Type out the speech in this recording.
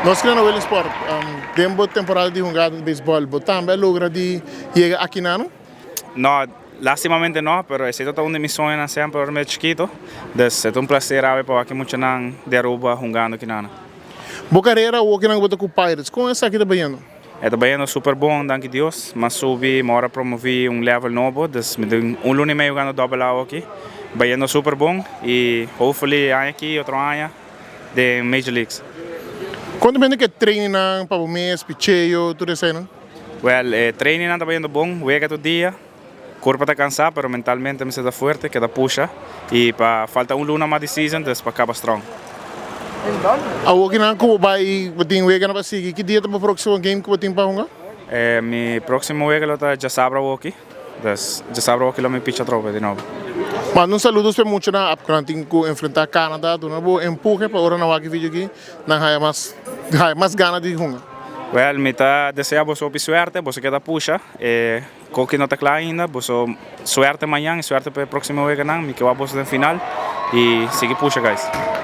Nós que não é esporte, tempo temporada de jogar beisebol, mas também logra de chegar aqui não? No, lástimamente no, pero ese es uno de mis sueños siempre desde chiquito. Entonces es un placer haber por aquí mucho de Aruba jugando aquí nana. Boa carreira ou que não botou com o Pirates, com essa aqui da Bahia? É bem super bom, danke Deus. Mas subi, mora promovi level novo, dus me deu lunes e meio jogando double A aqui. Bem super bom e hopefully aqui outro ano de Major Leagues. Quando vem que treina para o mês, picheio, tudo isso aí, não? Well, training anda bem bom, juega todo dia. Corpo está cansado, pero mentalmente me siento fuerte, queda puxa. E para falta luna mais de season, dus para acabar strong. A o que não como vai, botin wega na pasigi, que dia tá para próximo game que botin para jogar? Mi próximo juego está já sabra aqui. Dus já sabra aqui lá me picha tropa de novo. Manda saludos para muito na upcranting que enfrentar Canadá, tu não vou empurre para hora na waki vídeo aqui, na haya mais gana de jogar. Well, me está deseando vos suerte, vos queda puxa. Coque no está claro ainda, vos suerte amanhã e suerte para o próximo juego, me que vamos no final e sigue puxa, guys.